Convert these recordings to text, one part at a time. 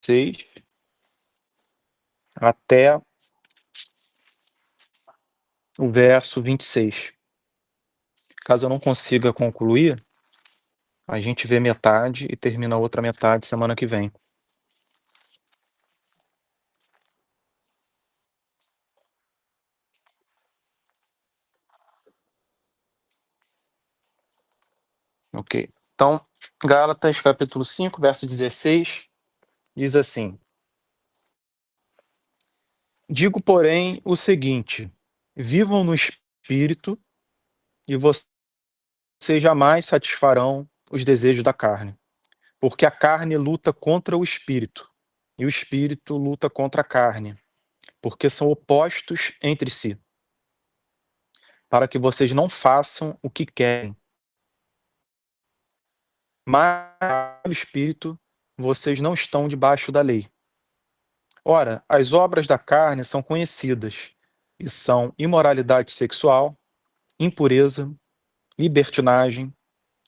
6 até o verso 26. Caso eu não consiga concluir, a gente vê metade e termina a outra metade semana que vem. Ok. Então, Gálatas, capítulo 5, verso 16, diz assim: Digo, porém, o seguinte: vivam no espírito e vocês jamais satisfarão os desejos da carne. Porque a carne luta contra o espírito, e o espírito luta contra a carne, porque são opostos entre si, para que vocês não façam o que querem. Mas no espírito, vocês não estão debaixo da lei. Ora, as obras da carne são conhecidas, e são imoralidade sexual, impureza, libertinagem,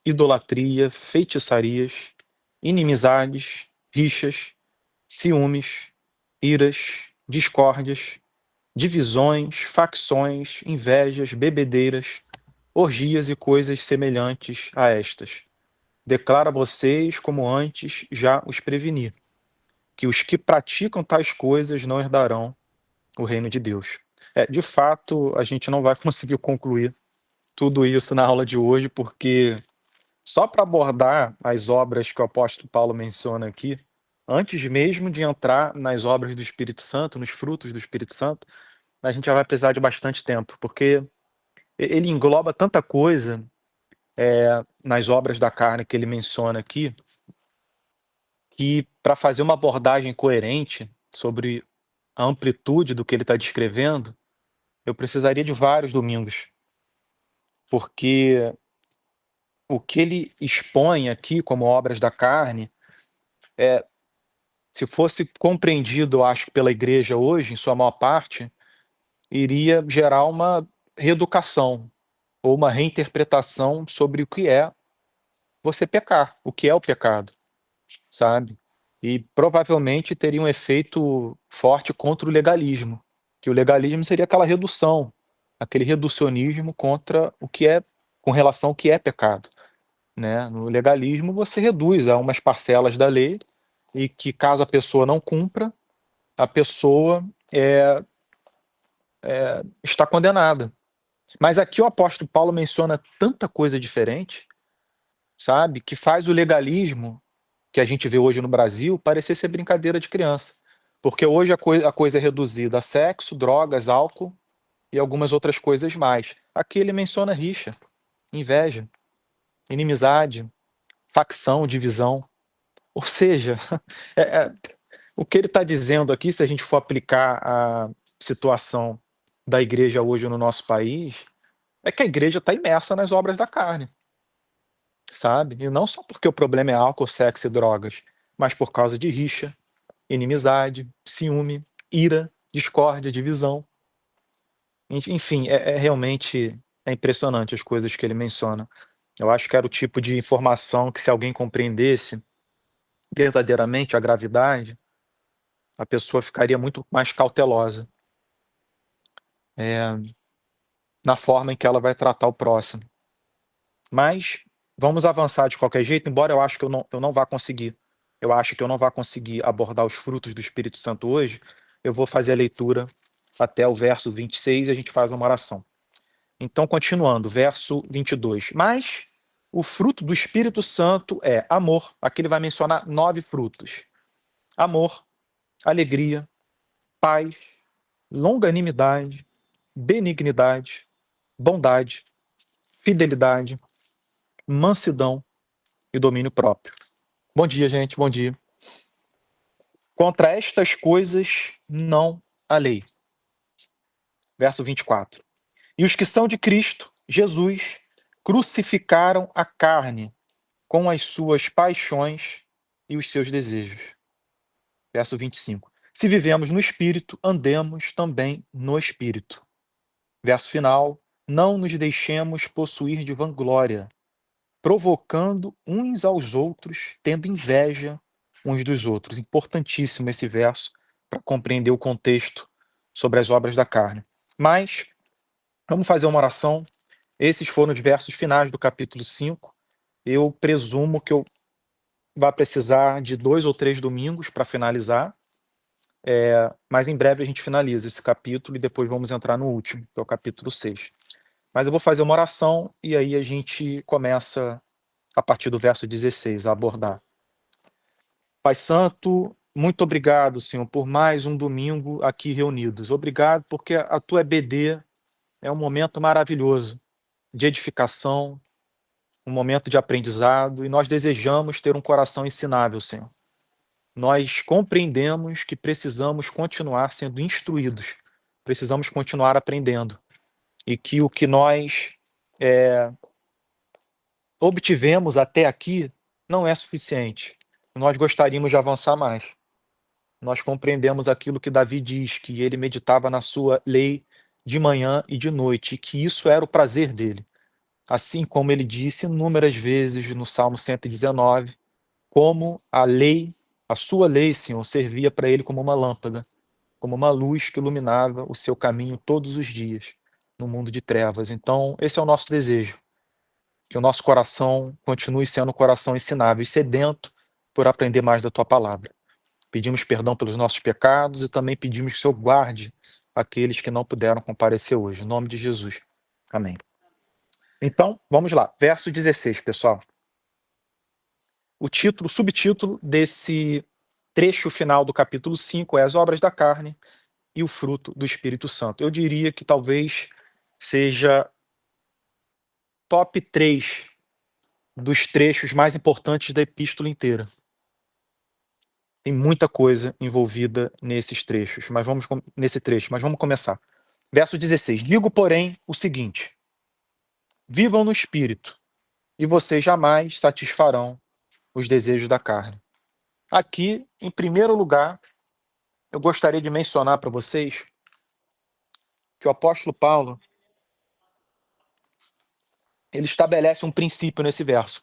idolatria, feitiçarias, inimizades, rixas, ciúmes, iras, discórdias, divisões, facções, invejas, bebedeiras, orgias e coisas semelhantes a estas. Declaro a vocês, como antes já os preveni, que os que praticam tais coisas não herdarão o reino de Deus. De fato, a gente não vai conseguir concluir tudo isso na aula de hoje, porque só para abordar as obras que o apóstolo Paulo menciona aqui, antes mesmo de entrar nas obras do Espírito Santo, nos frutos do Espírito Santo, a gente já vai precisar de bastante tempo, porque ele engloba tanta coisa nas obras da carne que ele menciona aqui, que para fazer uma abordagem coerente sobre a amplitude do que ele está descrevendo, eu precisaria de vários domingos, porque o que ele expõe aqui como obras da carne, se fosse compreendido, eu acho, pela igreja hoje, em sua maior parte, iria gerar uma reeducação ou uma reinterpretação sobre o que é você pecar, o que é o pecado, sabe? E provavelmente teria um efeito forte contra o legalismo, que o legalismo seria aquela redução, aquele reducionismo contra o que é, com relação ao que é pecado, né? No legalismo você reduz a umas parcelas da lei e que caso a pessoa não cumpra, a pessoa está condenada. Mas aqui o apóstolo Paulo menciona tanta coisa diferente, sabe, que faz o legalismo que a gente vê hoje no Brasil parecer ser brincadeira de criança. Porque hoje a coisa é reduzida a sexo, drogas, álcool e algumas outras coisas mais. Aqui ele menciona rixa, inveja, inimizade, facção, divisão. Ou seja, é, é, o que ele está dizendo aqui, se a gente for aplicar a situação da igreja hoje no nosso país, é que a igreja está imersa nas obras da carne, sabe? E não só porque o problema é álcool, sexo e drogas, mas por causa de rixa, inimizade, ciúme, ira, discórdia, divisão. Enfim, realmente impressionante as coisas que ele menciona. Eu acho que era o tipo de informação que, se alguém compreendesse verdadeiramente a gravidade, a pessoa ficaria muito mais cautelosa, eh, na forma em que ela vai tratar o próximo. Mas vamos avançar de qualquer jeito, embora eu não vá conseguir. Eu acho que eu não vá conseguir abordar os frutos do Espírito Santo hoje. Eu vou fazer a leitura até o verso 26 e a gente faz uma oração. Então, continuando, verso 22. Mas o fruto do Espírito Santo é amor. Aqui ele vai mencionar 9 frutos: amor, alegria, paz, longanimidade, benignidade, bondade, fidelidade, mansidão e domínio próprio. Bom dia, gente, bom dia. Contra estas coisas não há lei. Verso 24. E os que são de Cristo, Jesus, crucificaram a carne com as suas paixões e os seus desejos. Verso 25. Se vivemos no Espírito, andemos também no Espírito. Verso final. Não nos deixemos possuir de vanglória, provocando uns aos outros, tendo inveja uns dos outros. Importantíssimo esse verso para compreender o contexto sobre as obras da carne. Mas vamos fazer uma oração. Esses foram os versos finais do capítulo 5. Eu presumo que eu vá precisar de 2 ou 3 domingos para finalizar, mas em breve a gente finaliza esse capítulo e depois vamos entrar no último, que é o capítulo 6. Mas eu vou fazer uma oração e aí a gente começa a partir do verso 16 a abordar. Pai Santo, muito obrigado, Senhor, por mais um domingo aqui reunidos. Obrigado porque a tua EBD é um momento maravilhoso de edificação, um momento de aprendizado, e nós desejamos ter um coração ensinável, Senhor. Nós compreendemos que precisamos continuar sendo instruídos, precisamos continuar aprendendo, e que o que nós obtivemos até aqui não é suficiente. Nós gostaríamos de avançar mais. Nós compreendemos aquilo que Davi diz, que ele meditava na sua lei de manhã e de noite, e que isso era o prazer dele. Assim como ele disse inúmeras vezes no Salmo 119, como a lei, a sua lei, Senhor, servia para ele como uma lâmpada, como uma luz que iluminava o seu caminho todos os dias no mundo de trevas. Então, esse é o nosso desejo, que o nosso coração continue sendo um coração ensinável e sedento por aprender mais da tua palavra. Pedimos perdão pelos nossos pecados e também pedimos que o Senhor guarde aqueles que não puderam comparecer hoje. Em nome de Jesus. Amém. Então, vamos lá. Verso 16, pessoal. O subtítulo desse trecho final do capítulo 5 é As Obras da Carne e o Fruto do Espírito Santo. Eu diria que talvez seja top 3 dos trechos mais importantes da epístola inteira. Tem muita coisa envolvida nesses trechos, nesse trecho, mas vamos começar. Verso 16. Digo, porém, o seguinte: vivam no Espírito, e vocês jamais satisfarão os desejos da carne. Aqui, em primeiro lugar, eu gostaria de mencionar para vocês que o apóstolo Paulo, ele estabelece um princípio nesse verso.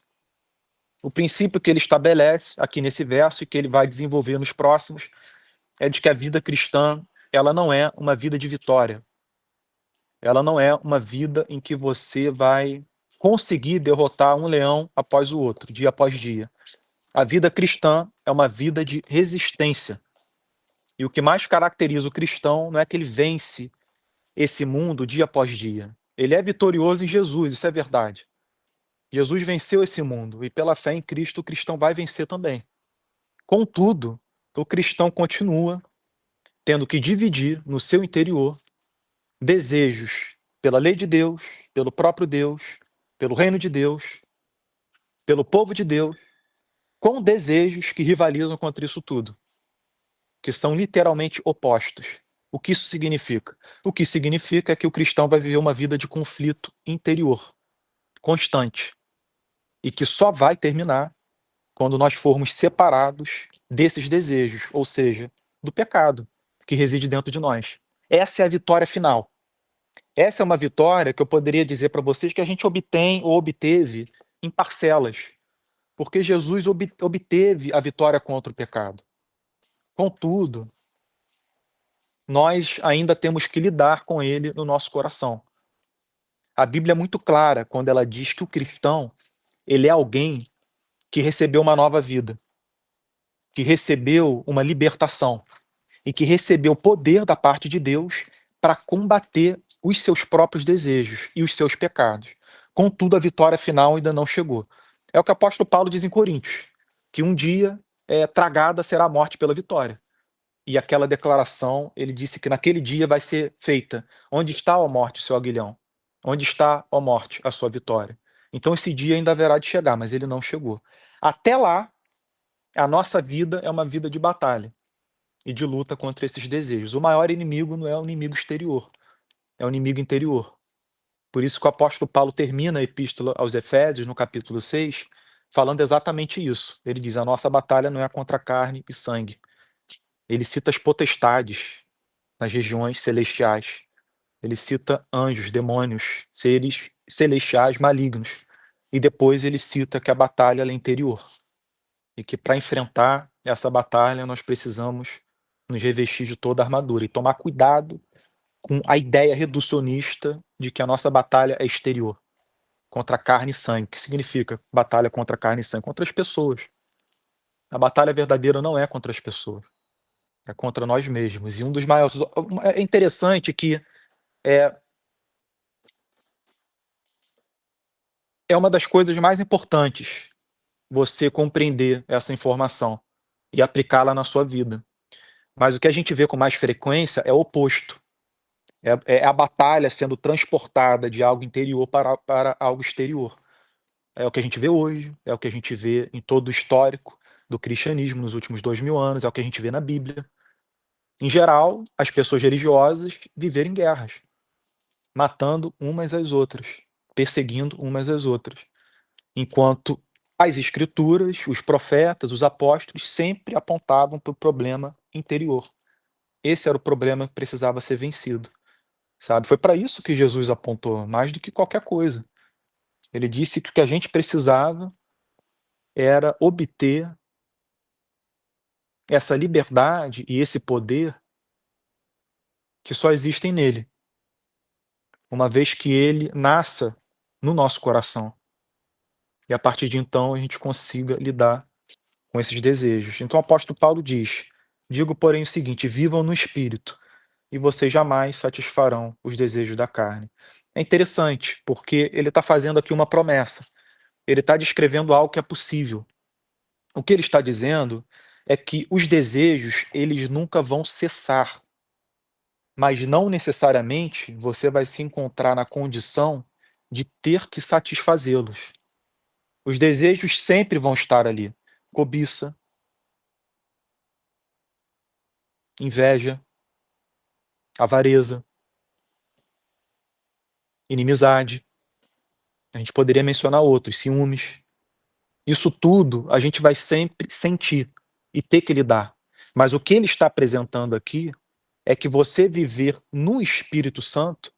O princípio que ele estabelece aqui nesse verso e que ele vai desenvolver nos próximos é de que a vida cristã, ela não é uma vida de vitória. Ela não é uma vida em que você vai conseguir derrotar um leão após o outro, dia após dia. A vida cristã é uma vida de resistência. E o que mais caracteriza o cristão não é que ele vence esse mundo dia após dia. Ele é vitorioso em Jesus, isso é verdade. Jesus venceu esse mundo e pela fé em Cristo o cristão vai vencer também. Contudo, o cristão continua tendo que dividir no seu interior desejos pela lei de Deus, pelo próprio Deus, pelo reino de Deus, pelo povo de Deus, com desejos que rivalizam contra isso tudo, que são literalmente opostos. O que isso significa? O que significa é que o cristão vai viver uma vida de conflito interior, constante, e que só vai terminar quando nós formos separados desses desejos, ou seja, do pecado que reside dentro de nós. Essa é a vitória final. Essa é uma vitória que eu poderia dizer para vocês que a gente obtém ou obteve em parcelas, porque Jesus obteve a vitória contra o pecado. Contudo, nós ainda temos que lidar com ele no nosso coração. A Bíblia é muito clara quando ela diz que o cristão, ele é alguém que recebeu uma nova vida, que recebeu uma libertação e que recebeu poder da parte de Deus para combater os seus próprios desejos e os seus pecados. Contudo, a vitória final ainda não chegou. É o que o apóstolo Paulo diz em Coríntios, que um dia tragada será a morte pela vitória. E aquela declaração, ele disse que naquele dia vai ser feita. Onde está, ó morte, seu aguilhão? Onde está, ó morte, a sua vitória? Então esse dia ainda haverá de chegar, mas ele não chegou. Até lá, a nossa vida é uma vida de batalha e de luta contra esses desejos. O maior inimigo não é o inimigo exterior, é o inimigo interior. Por isso que o apóstolo Paulo termina a epístola aos Efésios, no capítulo 6, falando exatamente isso. Ele diz: a nossa batalha não é contra carne e sangue. Ele cita as potestades nas regiões celestiais. Ele cita anjos, demônios, seres celestiais malignos. E depois ele cita que a batalha é interior. e que para enfrentar essa batalha nós precisamos nos revestir de toda a armadura e tomar cuidado com a ideia reducionista de que a nossa batalha é exterior, contra carne e sangue. O que significa batalha contra carne e sangue? Contra as pessoas. A batalha verdadeira não é contra as pessoas, é contra nós mesmos. E um dos maiores. É interessante que é, é uma das coisas mais importantes você compreender essa informação e aplicá-la na sua vida. Mas o que a gente vê com mais frequência é o oposto. É a batalha sendo transportada de algo interior para algo exterior. É o que a gente vê hoje, é o que a gente vê em todo o histórico do cristianismo nos últimos 2000 anos, é o que a gente vê na Bíblia. Em geral, as pessoas religiosas viveram em guerras, matando umas às outras, perseguindo umas às outras, enquanto as escrituras, os profetas, os apóstolos sempre apontavam para o problema interior. Esse era o problema que precisava ser vencido, sabe? Foi para isso que Jesus apontou, mais do que qualquer coisa. Ele disse que o que a gente precisava era obter essa liberdade e esse poder que só existem nele, uma vez que ele nasça no nosso coração. E a partir de então a gente consiga lidar com esses desejos. Então o apóstolo Paulo diz: digo, porém, o seguinte: vivam no espírito, e vocês jamais satisfarão os desejos da carne. É interessante, porque ele está fazendo aqui uma promessa. Ele está descrevendo algo que é possível. O que ele está dizendo é que os desejos, eles nunca vão cessar, mas não necessariamente você vai se encontrar na condição de ter que satisfazê-los. Os desejos sempre vão estar ali. Cobiça, inveja, avareza, inimizade. A gente poderia mencionar outros, ciúmes. Isso tudo a gente vai sempre sentir e ter que lidar. Mas o que ele está apresentando aqui é que você viver no Espírito Santo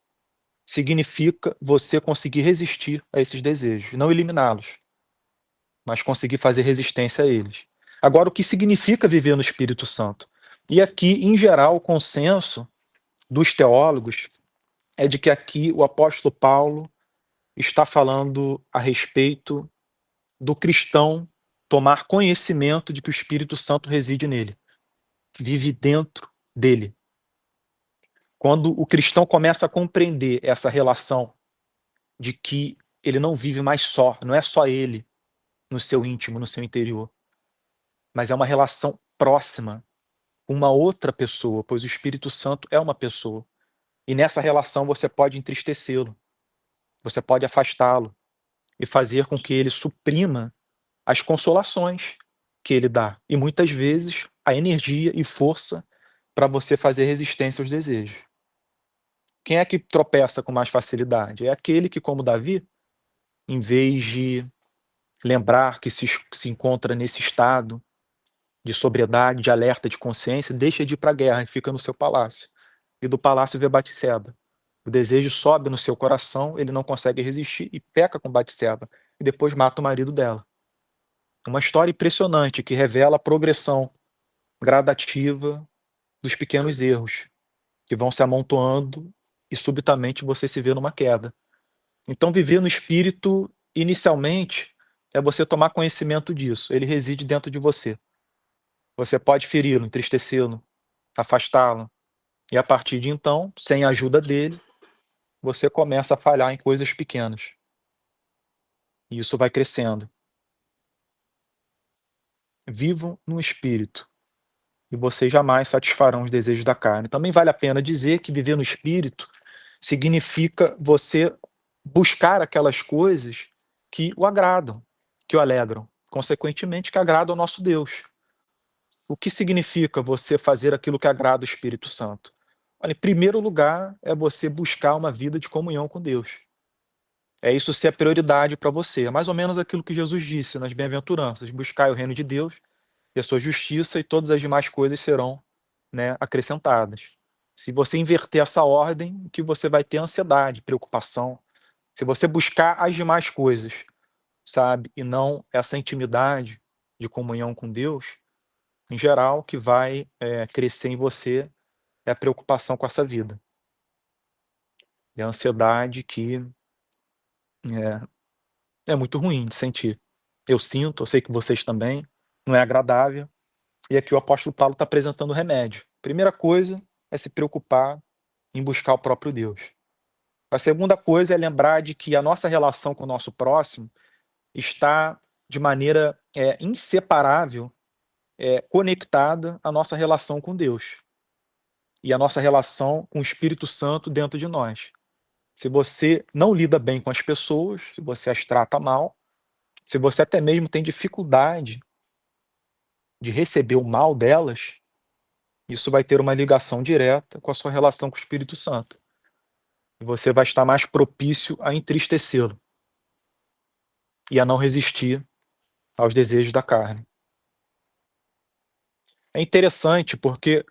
significa você conseguir resistir a esses desejos, não eliminá-los, mas conseguir fazer resistência a eles. Agora, o que significa viver no Espírito Santo? E aqui, em geral, o consenso dos teólogos é de que aqui o apóstolo Paulo está falando a respeito do cristão tomar conhecimento de que o Espírito Santo reside nele, vive dentro dele. Quando o cristão começa a compreender essa relação de que ele não vive mais só, não é só ele no seu íntimo, no seu interior, mas é uma relação próxima com uma outra pessoa, pois o Espírito Santo é uma pessoa. E nessa relação você pode entristecê-lo, você pode afastá-lo e fazer com que ele suprima as consolações que ele dá e muitas vezes a energia e força para você fazer resistência aos desejos. Quem é que tropeça com mais facilidade? É aquele que, como Davi, em vez de lembrar que se encontra nesse estado de sobriedade, de alerta, de consciência, deixa de ir para a guerra e fica no seu palácio. E do palácio vê Batseba. O desejo sobe no seu coração, ele não consegue resistir e peca com Batseba. E depois mata o marido dela. Uma história impressionante que revela a progressão gradativa dos pequenos erros que vão se amontoando e subitamente você se vê numa queda. Então, viver no espírito, inicialmente, é você tomar conhecimento disso. Ele reside dentro de você. Você pode feri-lo, entristecê-lo, afastá-lo. E a partir de então, sem a ajuda dele, você começa a falhar em coisas pequenas. E isso vai crescendo. Vivam no espírito, e vocês jamais satisfarão os desejos da carne. Também vale a pena dizer que viver no espírito significa você buscar aquelas coisas que o agradam, que o alegram, consequentemente, que agradam ao nosso Deus. O que significa você fazer aquilo que agrada o Espírito Santo? Olha, em primeiro lugar, é você buscar uma vida de comunhão com Deus. É isso ser a prioridade para você. É mais ou menos aquilo que Jesus disse nas bem-aventuranças: buscai o reino de Deus e a sua justiça, e todas as demais coisas serão, né, acrescentadas. Se você inverter essa ordem, o que você vai ter é ansiedade, preocupação. Se você buscar as demais coisas, sabe, e não essa intimidade de comunhão com Deus, em geral, o que vai crescer em você é a preocupação com essa vida. E a ansiedade que é muito ruim de sentir. Eu sinto, eu sei que vocês também, não é agradável. E aqui o apóstolo Paulo está apresentando o remédio. Primeira coisa é se preocupar em buscar o próprio Deus. A segunda coisa é lembrar de que a nossa relação com o nosso próximo está de maneira inseparável, conectada à nossa relação com Deus e à nossa relação com o Espírito Santo dentro de nós. Se você não lida bem com as pessoas, se você as trata mal, se você até mesmo tem dificuldade de receber o mal delas, isso vai ter uma ligação direta com a sua relação com o Espírito Santo. E você vai estar mais propício a entristecê-lo e a não resistir aos desejos da carne. É interessante porque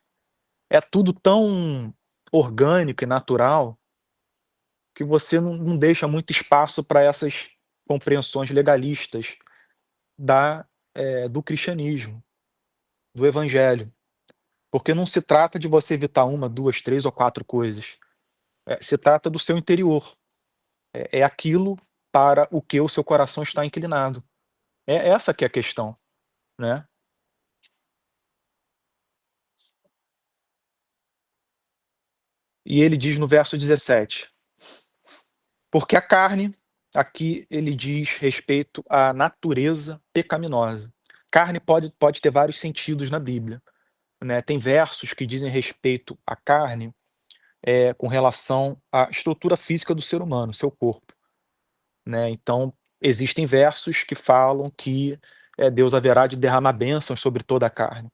é tudo tão orgânico e natural que você não deixa muito espaço para essas compreensões legalistas do cristianismo, do evangelho. Porque não se trata de você evitar uma, duas, três ou quatro coisas. Se trata do seu interior. É aquilo para o que o seu coração está inclinado. É essa que é a questão, né. E ele diz no verso 17: "Porque a carne", aqui ele diz respeito à natureza pecaminosa. Carne pode ter vários sentidos na Bíblia, né. Tem versos que dizem respeito à carne, com relação à estrutura física do ser humano, seu corpo, né. Então, existem versos que falam que, Deus haverá de derramar bênçãos sobre toda a carne,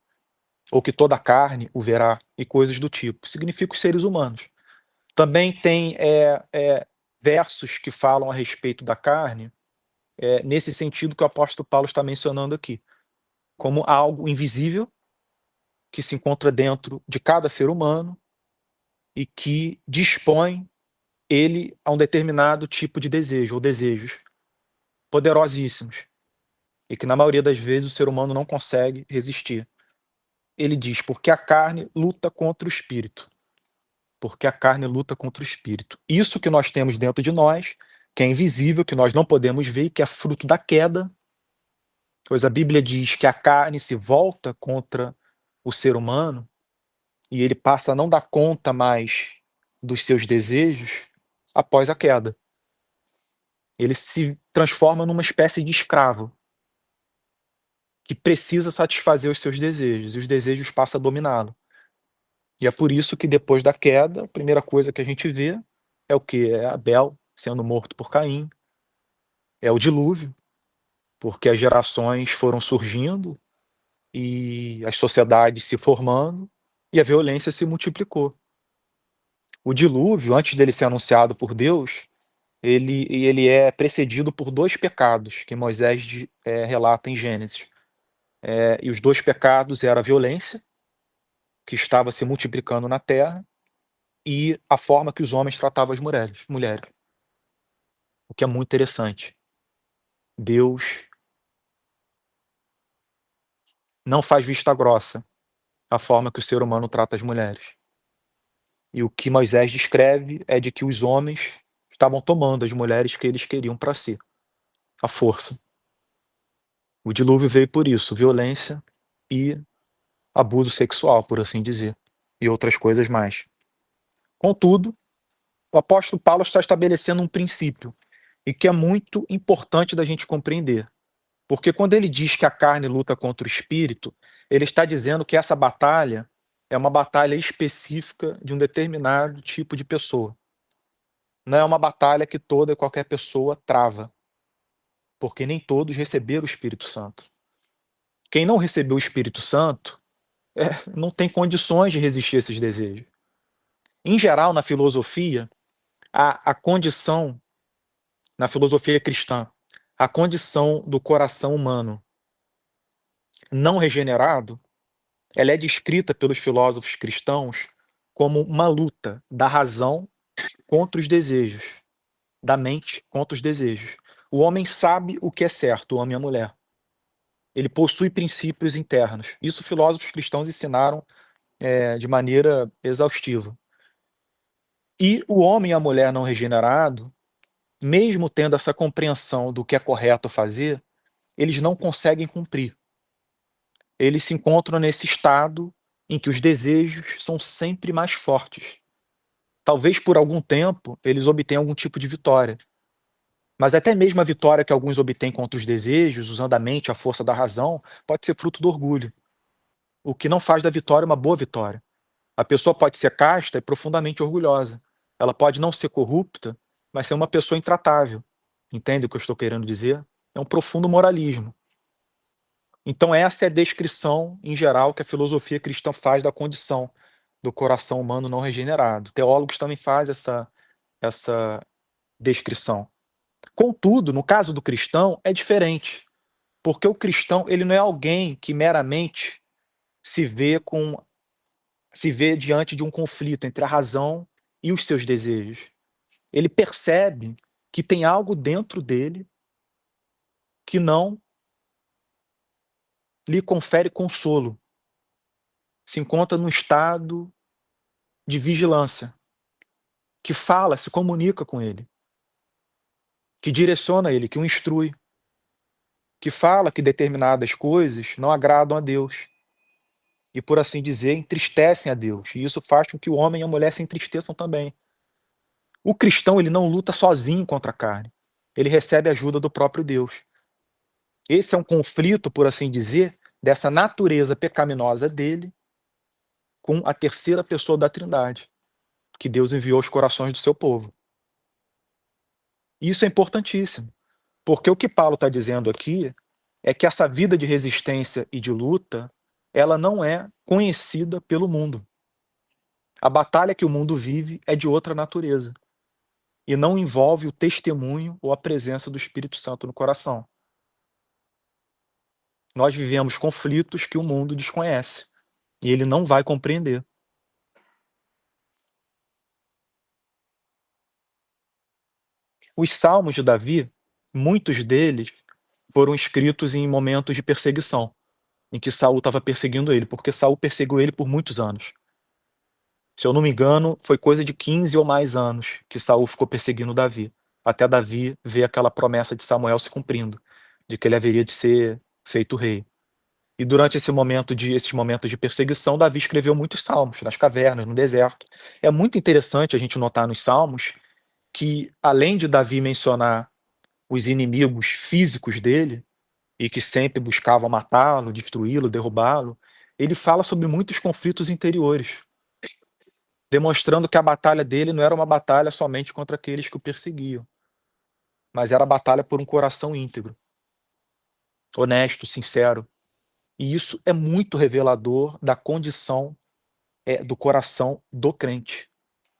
ou que toda a carne o verá, e coisas do tipo. Significa os seres humanos. Também tem, versos que falam a respeito da carne, nesse sentido que o apóstolo Paulo está mencionando aqui, como algo invisível, que se encontra dentro de cada ser humano e que dispõe ele a um determinado tipo de desejo ou desejos poderosíssimos, e que na maioria das vezes o ser humano não consegue resistir. Ele diz: "Porque a carne luta contra o espírito", porque a carne luta contra o espírito. Isso que nós temos dentro de nós, que é invisível, que nós não podemos ver, que é fruto da queda, pois a Bíblia diz que a carne se volta contra o ser humano e ele passa a não dar conta mais dos seus desejos após a queda. Ele se transforma numa espécie de escravo que precisa satisfazer os seus desejos e os desejos passam a dominá-lo. E é por isso que depois da queda, a primeira coisa que a gente vê é o que? É Abel sendo morto por Caim, é o dilúvio, porque as gerações foram surgindo e as sociedades se formando e a violência se multiplicou. O dilúvio, antes dele ser anunciado por Deus, ele é precedido por 2 pecados que Moisés relata em Gênesis. E os 2 pecados era a violência, que estava se multiplicando na terra, e a forma que os homens tratavam as mulheres, o que é muito interessante. Deus não faz vista grossa a forma que o ser humano trata as mulheres. E o que Moisés descreve é de que os homens estavam tomando as mulheres que eles queriam para si, à força. O dilúvio veio por isso, violência e abuso sexual, por assim dizer, e outras coisas mais. Contudo, o apóstolo Paulo está estabelecendo um princípio, e que é muito importante da gente compreender. Porque quando ele diz que a carne luta contra o espírito, ele está dizendo que essa batalha é uma batalha específica de um determinado tipo de pessoa. Não é uma batalha que toda e qualquer pessoa trava, porque nem todos receberam o Espírito Santo. Quem não recebeu o Espírito Santo, não tem condições de resistir a esses desejos. Em geral, na filosofia, a condição, na filosofia cristã, a condição do coração humano não regenerado, ela é descrita pelos filósofos cristãos como uma luta da razão contra os desejos, da mente contra os desejos. O homem sabe o que é certo, o homem e a mulher. ele possui princípios internos. Isso filósofos cristãos ensinaram, de maneira exaustiva. E o homem e a mulher não regenerado, mesmo tendo essa compreensão do que é correto fazer, eles não conseguem cumprir. Eles se encontram nesse estado em que os desejos são sempre mais fortes. Talvez por algum tempo eles obtenham algum tipo de vitória, mas até mesmo a vitória que alguns obtêm contra os desejos, usando a mente, a força da razão, pode ser fruto do orgulho, o que não faz da vitória uma boa vitória. A pessoa pode ser casta e profundamente orgulhosa. Ela pode não ser corrupta, mas ser uma pessoa intratável. Entende o que eu estou querendo dizer? É um profundo moralismo. Então essa é a descrição, em geral, que a filosofia cristã faz da condição do coração humano não regenerado. Teólogos também fazem essa descrição. Contudo, no caso do cristão, é diferente, porque o cristão ele não é alguém que meramente se vê com se vê diante de um conflito entre a razão e os seus desejos. Ele percebe que tem algo dentro dele que não lhe confere consolo. Se encontra num estado de vigilância, que fala, se comunica com ele, que direciona ele, que o instrui, que fala que determinadas coisas não agradam a Deus e, por assim dizer, entristecem a Deus. E isso faz com que o homem e a mulher se entristeçam também. O cristão ele não luta sozinho contra a carne. Ele recebe ajuda do próprio Deus. Esse é um conflito, por assim dizer, dessa natureza pecaminosa dele com a terceira pessoa da Trindade, que Deus enviou aos corações do seu povo. Isso é importantíssimo, porque o que Paulo está dizendo aqui é que essa vida de resistência e de luta, ela não é conhecida pelo mundo. A batalha que o mundo vive é de outra natureza e não envolve o testemunho ou a presença do Espírito Santo no coração. Nós vivemos conflitos que o mundo desconhece e ele não vai compreender. Os salmos de Davi, muitos deles foram escritos em momentos de perseguição, em que Saul estava perseguindo ele, porque Saul perseguiu ele por muitos anos. Se eu não me engano, foi coisa de 15 ou mais anos que Saul ficou perseguindo Davi, até Davi ver aquela promessa de Samuel se cumprindo, de que ele haveria de ser feito rei. E durante esses momentos de perseguição, Davi escreveu muitos salmos, nas cavernas, no deserto. É muito interessante a gente notar nos salmos que, além de Davi mencionar os inimigos físicos dele, e que sempre buscavam matá-lo, destruí-lo, derrubá-lo, ele fala sobre muitos conflitos interiores, demonstrando que a batalha dele não era uma batalha somente contra aqueles que o perseguiam, mas era a batalha por um coração íntegro, honesto, sincero. E isso é muito revelador da condição, do coração do crente.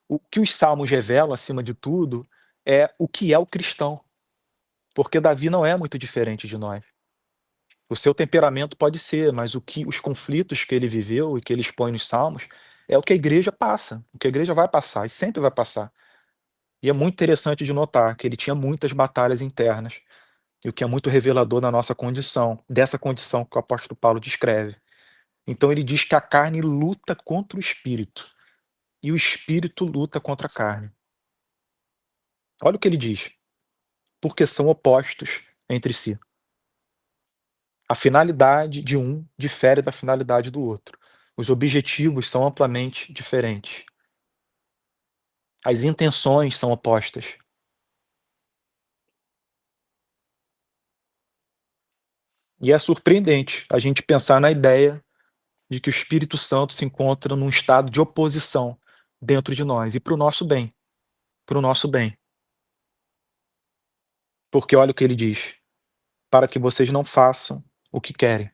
O que os salmos revelam, acima de tudo, é o que é o cristão, porque Davi não é muito diferente de nós. O seu temperamento pode ser, mas os conflitos que ele viveu e que ele expõe nos salmos, é o que a igreja passa, o que a igreja vai passar e sempre vai passar. E é muito interessante de notar que ele tinha muitas batalhas internas, e o que é muito revelador da nossa condição, dessa condição que o apóstolo Paulo descreve. Então ele diz que a carne luta contra o espírito, e o espírito luta contra a carne. Olha o que ele diz: porque são opostos entre si. A finalidade de um difere da finalidade do outro. Os objetivos são amplamente diferentes. As intenções são opostas. E é surpreendente a gente pensar na ideia de que o Espírito Santo se encontra num estado de oposição dentro de nós e para o nosso bem, para o nosso bem. Porque olha o que ele diz: para que vocês não façam o que querem.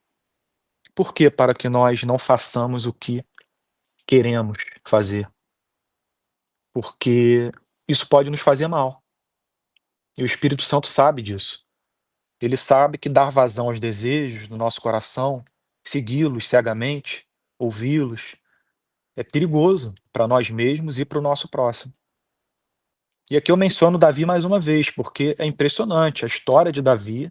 Por que para que nós não façamos o que queremos fazer? Porque isso pode nos fazer mal. E o Espírito Santo sabe disso. Ele sabe que dar vazão aos desejos do nosso coração, segui-los cegamente, ouvi-los, é perigoso para nós mesmos e para o nosso próximo. E aqui eu menciono Davi mais uma vez, porque é impressionante a história de Davi.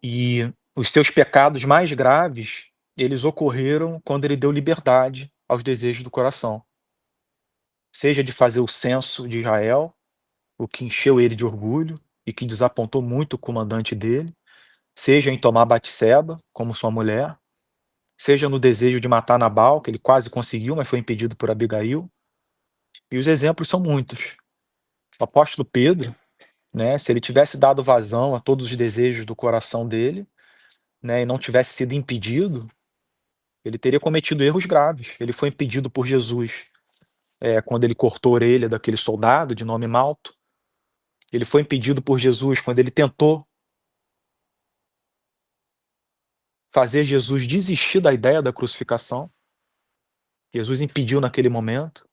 E os seus pecados mais graves, eles ocorreram quando ele deu liberdade aos desejos do coração, seja de fazer o censo de Israel, o que encheu ele de orgulho e que desapontou muito o comandante dele, seja em tomar Batseba como sua mulher, seja no desejo de matar Nabal, que ele quase conseguiu, mas foi impedido por Abigail. E os exemplos são muitos. O apóstolo Pedro, né, se ele tivesse dado vazão a todos os desejos do coração dele, né, e não tivesse sido impedido, ele teria cometido erros graves. Ele foi impedido por Jesus, quando ele cortou a orelha daquele soldado de nome Malto. Ele foi impedido por Jesus quando ele tentou fazer Jesus desistir da ideia da crucificação. Jesus impediu naquele momento.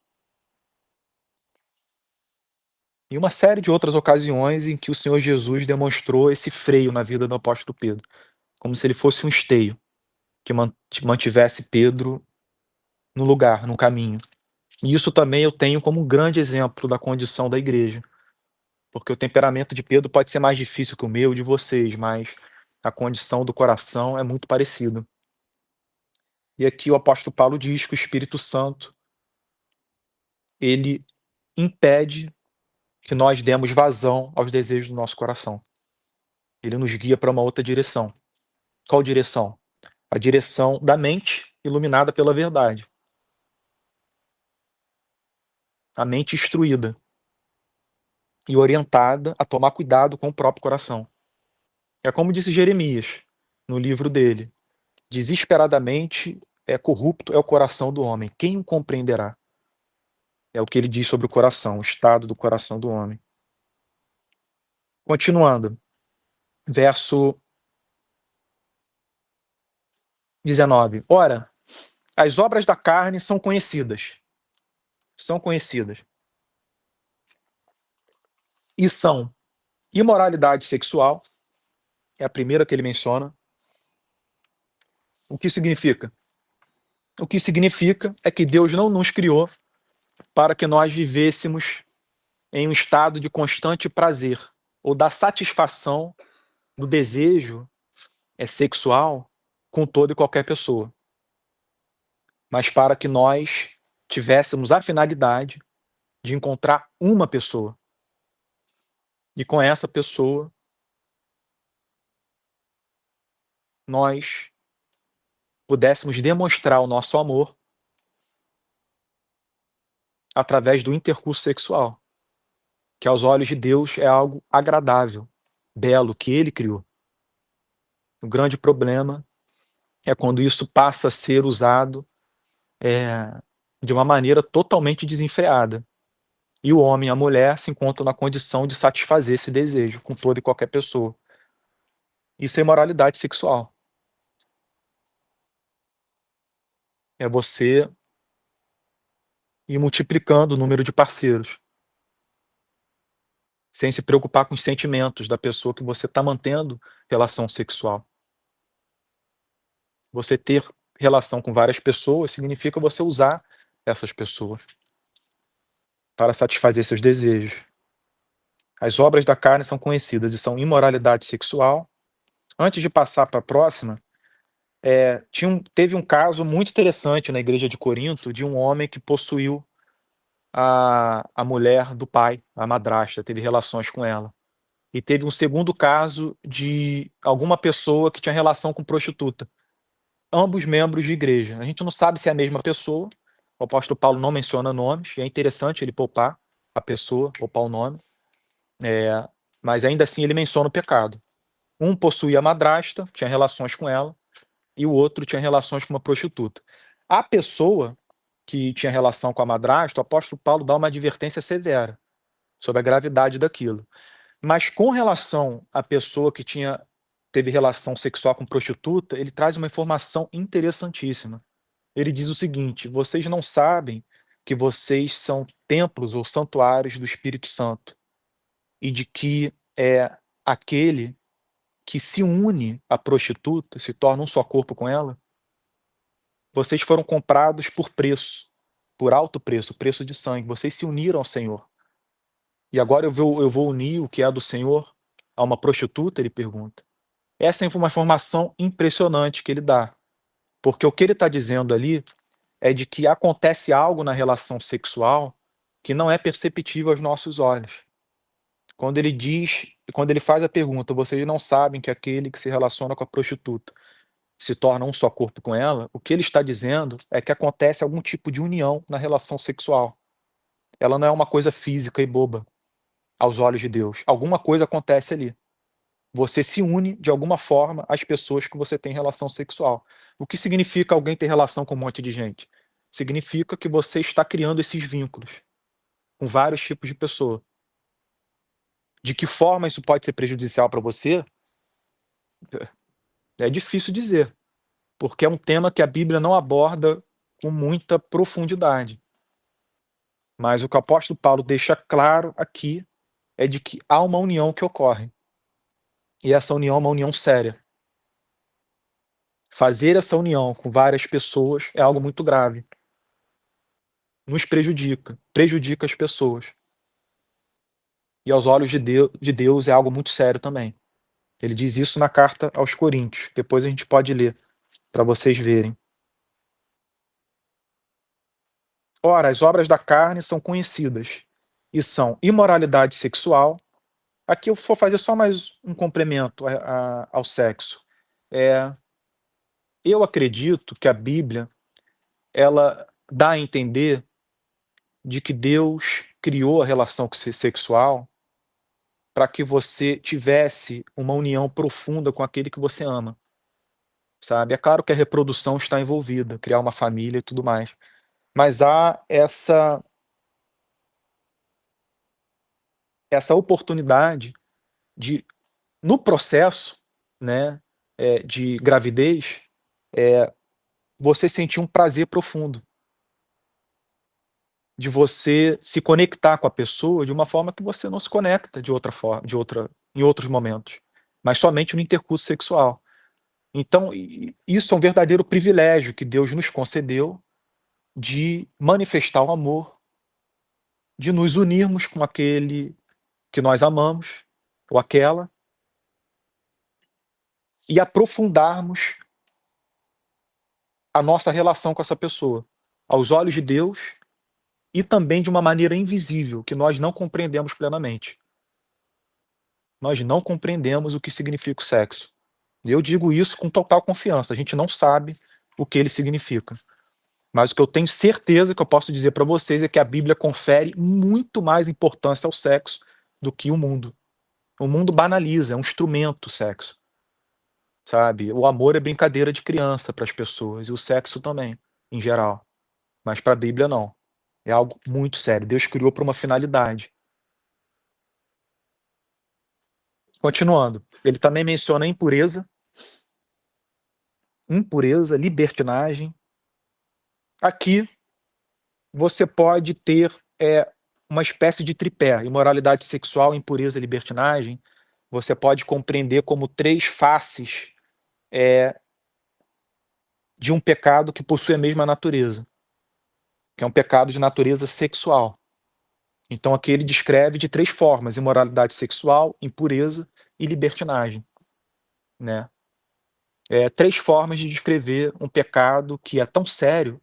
E uma série de outras ocasiões em que o Senhor Jesus demonstrou esse freio na vida do apóstolo Pedro, como se ele fosse um esteio que mantivesse Pedro no lugar, no caminho. E isso também eu tenho como um grande exemplo da condição da igreja, porque o temperamento de Pedro pode ser mais difícil que o meu e de vocês, mas a condição do coração é muito parecida. E aqui o apóstolo Paulo diz que o Espírito Santo, ele impede que nós demos vazão aos desejos do nosso coração. Ele nos guia para uma outra direção. Qual direção? A direção da mente iluminada pela verdade. A mente instruída e orientada a tomar cuidado com o próprio coração. É como disse Jeremias no livro dele: desesperadamente é corrupto é o coração do homem. Quem o compreenderá? É o que ele diz sobre o coração, o estado do coração do homem. Continuando, verso 19. Ora, as obras da carne são conhecidas. São conhecidas. E são imoralidade sexual, é a primeira que ele menciona. O que significa? O que significa é que Deus não nos criou para que nós vivêssemos em um estado de constante prazer ou da satisfação do desejo sexual com toda e qualquer pessoa, mas para que nós tivéssemos a finalidade de encontrar uma pessoa e com essa pessoa nós pudéssemos demonstrar o nosso amor através do intercurso sexual, que aos olhos de Deus é algo agradável, belo, que ele criou. O grande problema é quando isso passa a ser usado de uma maneira totalmente desenfreada. E o homem e a mulher se encontram na condição de satisfazer esse desejo com toda e qualquer pessoa. Isso é imoralidade sexual. É você ir multiplicando o número de parceiros, sem se preocupar com os sentimentos da pessoa que você está mantendo relação sexual. Você ter relação com várias pessoas significa você usar essas pessoas para satisfazer seus desejos. As obras da carne são conhecidas e são imoralidade sexual. Antes de passar para a próxima, teve um caso muito interessante na igreja de Corinto de um homem que possuiu a mulher do pai, a madrasta, teve relações com ela. E teve um segundo caso de alguma pessoa que tinha relação com prostituta. Ambos membros de igreja. A gente não sabe se é a mesma pessoa. O apóstolo Paulo não menciona nomes, e é interessante ele poupar a pessoa, poupar o nome. Mas ainda assim ele menciona o pecado. Um possuía a madrasta, tinha relações com ela, e o outro tinha relações com uma prostituta. A pessoa que tinha relação com a madrasta, o apóstolo Paulo dá uma advertência severa sobre a gravidade daquilo. Mas com relação à pessoa que teve relação sexual com prostituta, ele traz uma informação interessantíssima. Ele diz o seguinte: vocês não sabem que vocês são templos ou santuários do Espírito Santo, e de que aquele que se une à prostituta se torna um só corpo com ela? Vocês foram comprados por preço, por alto preço, preço de sangue. Vocês se uniram ao Senhor. E agora eu vou unir o que é do Senhor a uma prostituta? Ele pergunta. Essa é uma informação impressionante que ele dá, porque o que ele está dizendo ali é de que acontece algo na relação sexual que não é perceptível aos nossos olhos. Quando ele faz a pergunta: "Vocês não sabem que aquele que se relaciona com a prostituta se torna um só corpo com ela?", o que ele está dizendo é que acontece algum tipo de união na relação sexual. Ela não é uma coisa física e boba, aos olhos de Deus. Alguma coisa acontece ali. Você se une de alguma forma às pessoas que você tem relação sexual. O que significa alguém ter relação com um monte de gente? Significa que você está criando esses vínculos com vários tipos de pessoa. De que forma isso pode ser prejudicial para você? É difícil dizer, porque é um tema que a Bíblia não aborda com muita profundidade. Mas o que o apóstolo Paulo deixa claro aqui é de que há uma união que ocorre. E essa união é uma união séria. Fazer essa união com várias pessoas é algo muito grave. Nos prejudica, prejudica as pessoas. E aos olhos de Deus é algo muito sério também. Ele diz isso na carta aos Coríntios. Depois a gente pode ler, para vocês verem. Ora, as obras da carne são conhecidas, e são imoralidade sexual. Aqui eu vou fazer só mais um complemento ao sexo. É, eu acredito que a Bíblia, ela dá a entender de que Deus criou a relação sexual para que você tivesse uma união profunda com aquele que você ama, sabe. É claro que a reprodução está envolvida, criar uma família e tudo mais, mas há essa oportunidade de, no processo, né, de gravidez, você sentir um prazer profundo, de você se conectar com a pessoa de uma forma que você não se conecta de outra forma, em outros momentos, mas somente no intercurso sexual. Então, isso é um verdadeiro privilégio que Deus nos concedeu de manifestar o amor, de nos unirmos com aquele que nós amamos, ou aquela, e aprofundarmos a nossa relação com essa pessoa, aos olhos de Deus e também de uma maneira invisível, que nós não compreendemos plenamente. Nós não compreendemos o que significa o sexo. E eu digo isso com total confiança, a gente não sabe o que ele significa. Mas o que eu tenho certeza que eu posso dizer para vocês é que a Bíblia confere muito mais importância ao sexo do que o mundo. O mundo banaliza, é um instrumento o sexo, sabe. O amor é brincadeira de criança para as pessoas e o sexo também, em geral, mas para a Bíblia não. É algo muito sério, Deus criou para uma finalidade. Continuando, ele também menciona a impureza, libertinagem. Aqui você pode ter, uma espécie de tripé: imoralidade sexual, impureza e libertinagem. Você pode compreender como 3 faces, eh, de um pecado que possui a mesma natureza, que é um pecado de natureza sexual. Então aqui ele descreve de 3 formas: imoralidade sexual, impureza e libertinagem, né. 3 formas de descrever um pecado que é tão sério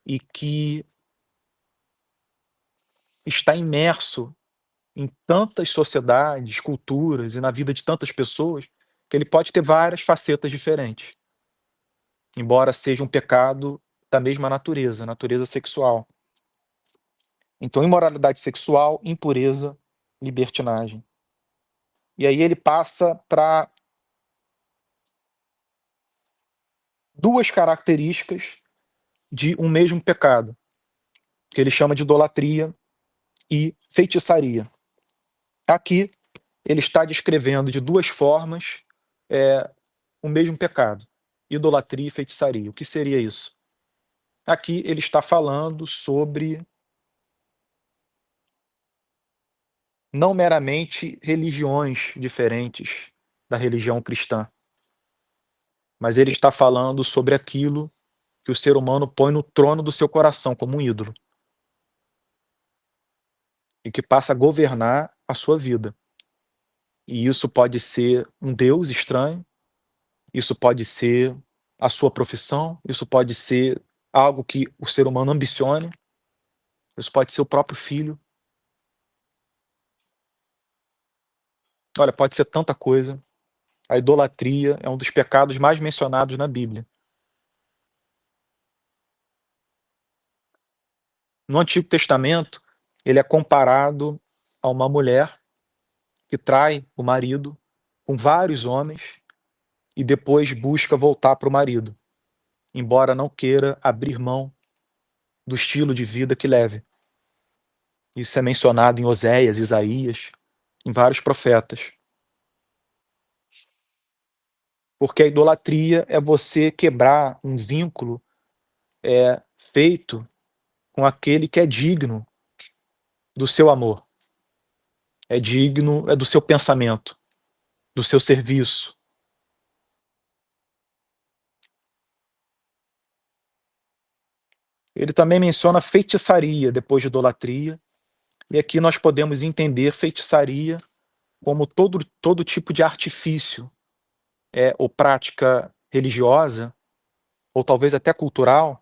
e que está imerso em tantas sociedades, culturas e na vida de tantas pessoas, que ele pode ter várias facetas diferentes, embora seja um pecado da mesma natureza, natureza sexual. Então, imoralidade sexual, impureza, libertinagem. E aí ele passa para 2 características de um mesmo pecado, que ele chama de idolatria e feitiçaria. Aqui ele está descrevendo de 2 formas, o mesmo pecado: idolatria e feitiçaria. O que seria isso? Aqui ele está falando sobre não meramente religiões diferentes da religião cristã, mas ele está falando sobre aquilo que o ser humano põe no trono do seu coração como um ídolo, e que passa a governar a sua vida. E isso pode ser um Deus estranho, isso pode ser a sua profissão, isso pode ser algo que o ser humano ambicione, isso pode ser o próprio filho. Olha, pode ser tanta coisa. A idolatria é um dos pecados mais mencionados na Bíblia. No Antigo Testamento, ele é comparado a uma mulher que trai o marido com vários homens e depois busca voltar para o marido, embora não queira abrir mão do estilo de vida que leve. Isso é mencionado em Oséias, Isaías, em vários profetas. Porque a idolatria é você quebrar um vínculo feito com aquele que é digno do seu amor, é digno do seu pensamento, do seu serviço. Ele também menciona feitiçaria depois de idolatria, e aqui nós podemos entender feitiçaria como todo tipo de artifício, ou prática religiosa, ou talvez até cultural,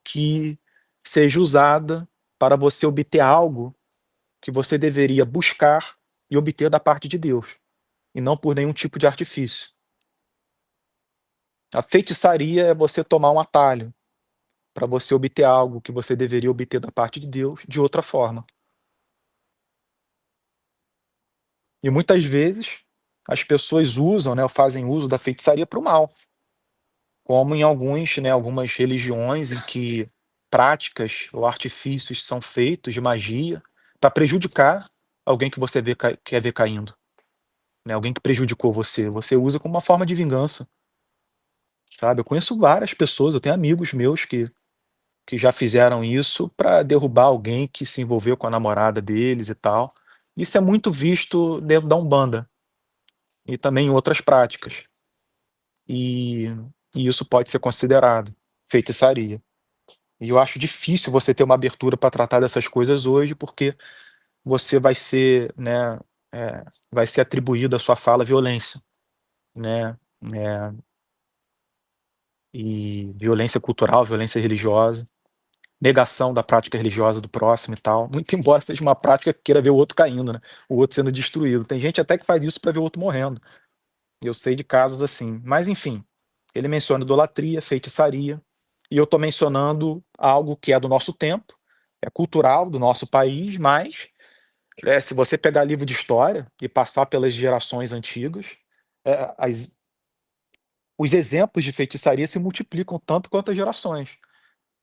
que seja usada para você obter algo que você deveria buscar e obter da parte de Deus, e não por nenhum tipo de artifício. A feitiçaria é você tomar um atalho para você obter algo que você deveria obter da parte de Deus de outra forma. E muitas vezes as pessoas usam, né, ou fazem uso da feitiçaria para o mal, como em algumas religiões em que práticas ou artifícios são feitos de magia para prejudicar alguém que você quer ver caindo, né, alguém que prejudicou você. Você usa como uma forma de vingança, sabe? Eu conheço várias pessoas, eu tenho amigos meus que já fizeram isso para derrubar alguém que se envolveu com a namorada deles e tal. Isso é muito visto dentro da Umbanda e também em outras práticas. E e isso pode ser considerado feitiçaria. E eu acho difícil você ter uma abertura para tratar dessas coisas hoje, porque você vai ser, né, vai ser atribuído à sua fala violência, né, eh, e violência cultural, violência religiosa, negação da prática religiosa do próximo e tal, muito embora seja uma prática que queira ver o outro caindo, né, o outro sendo destruído. Tem gente até que faz isso para ver o outro morrendo. Eu sei de casos assim. Mas enfim, ele menciona idolatria, feitiçaria, e eu estou mencionando algo que é do nosso tempo, é cultural do nosso país, mas se você pegar livro de história e passar pelas gerações antigas, os exemplos de feitiçaria se multiplicam tanto quanto as gerações.